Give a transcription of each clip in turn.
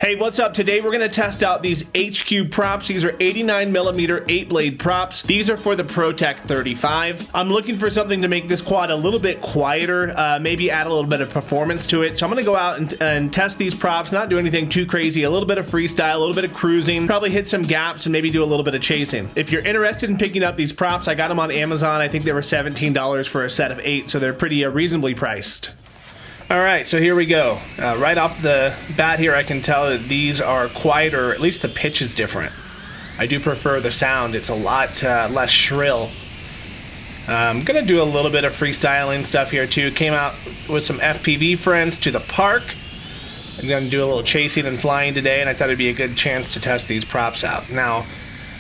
Hey, what's up? Today we're going to test out these HQ props. These are 89mm 8-blade props. These are for the Protek 35. I'm looking for something to make this quad a little bit quieter, maybe add a little bit of performance to it. So I'm going to go out and test these props, not do anything too crazy, a little bit of freestyle, a little bit of cruising, probably hit some gaps and maybe do a little bit of chasing. If you're interested in picking up these props, I got them on Amazon. I think they were $17 for a set of 8, so they're pretty reasonably priced. All right, so here we go. Right off the bat here, I can tell that these are quieter, at least the pitch is different. I do prefer the sound. It's a lot less shrill. I'm gonna do a little bit of freestyling stuff here too. Came out with some FPV friends to the park. I'm gonna do a little chasing and flying today, and I thought it'd be a good chance to test these props out. Now,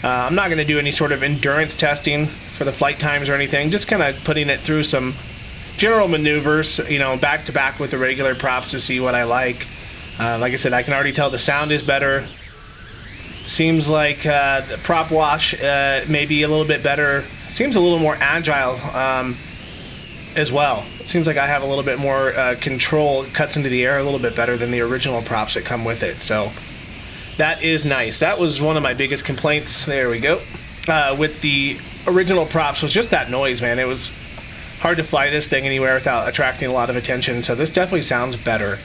I'm not gonna do any sort of endurance testing for the flight times or anything, just kind of putting it through some general maneuvers, you know, back to back with the regular props to see what I like. Like I said, I can already tell the sound is better. Seems like the prop wash may be a little bit better. Seems a little more agile as well. It seems like I have a little bit more control. It cuts into the air a little bit better than the original props that come with it. So that is nice. That was one of my biggest complaints. There we go. With the original props was just that noise, man. It was hard to fly this thing anywhere without attracting a lot of attention, so this definitely sounds better.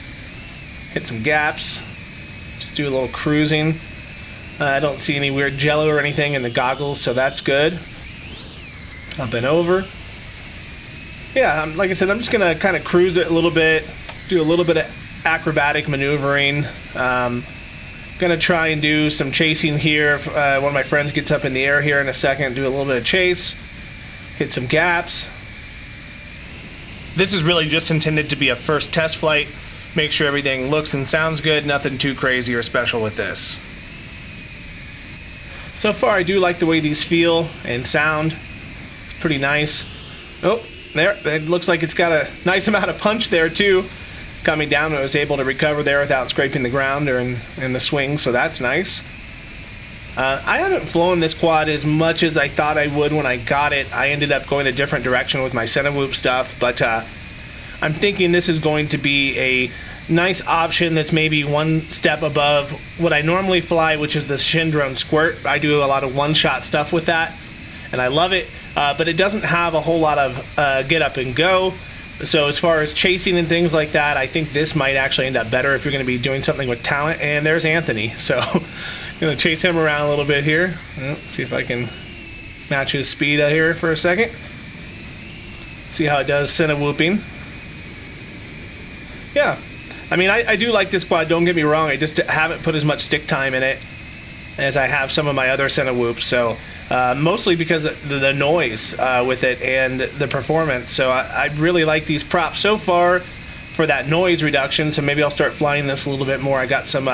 Hit some gaps, just do a little cruising. I don't see any weird jello or anything in the goggles, so that's good. Up and over. Yeah, like I said, I'm just gonna kind of cruise it a little bit, do a little bit of acrobatic maneuvering. Gonna try and do some chasing here. If, one of my friends gets up in the air here in a second, do a little bit of chase, hit some gaps. This is really just intended to be a first test flight. Make sure everything looks and sounds good. Nothing too crazy or special with this. So far, I do like the way these feel and sound. It's pretty nice. Oh, there. It looks like it's got a nice amount of punch there, too. Coming down, I was able to recover there without scraping the ground or in the swing, so that's nice. I haven't flown this quad as much as I thought I would when I got it. I ended up going a different direction with my center whoop stuff, but I'm thinking this is going to be a nice option that's maybe one step above what I normally fly, which is the Shindrone Squirt. I do a lot of one-shot stuff with that, and I love it, but it doesn't have a whole lot of get up and go. So as far as chasing and things like that, I think this might actually end up better if you're going to be doing something with talent. And there's Anthony, so gonna chase him around a little bit here. See if I can match his speed out here for a second. See how it does center whooping. Yeah, I mean, I do like this quad, don't get me wrong. I just haven't put as much stick time in it as I have some of my other center whoops. So mostly because of the noise with it and the performance. So I really like these props so far for that noise reduction. So maybe I'll start flying this a little bit more. I got some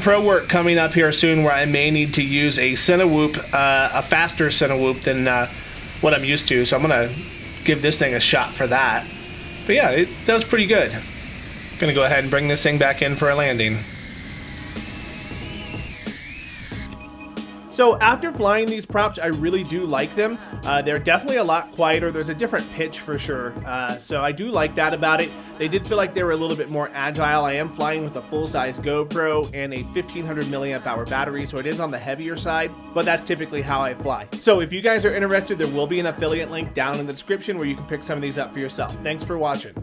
pro work coming up here soon where I may need to use a center whoop, a faster center whoop than what I'm used to. So I'm gonna give this thing a shot for that. But yeah, it does pretty good. I'm gonna go ahead and bring this thing back in for a landing. So after flying these props, I really do like them. They're definitely a lot quieter. There's a different pitch for sure. So I do like that about it. They did feel like they were a little bit more agile. I am flying with a full-size GoPro and a 1500 milliamp hour battery, so it is on the heavier side, but that's typically how I fly. So if you guys are interested, there will be an affiliate link down in the description where you can pick some of these up for yourself. Thanks for watching.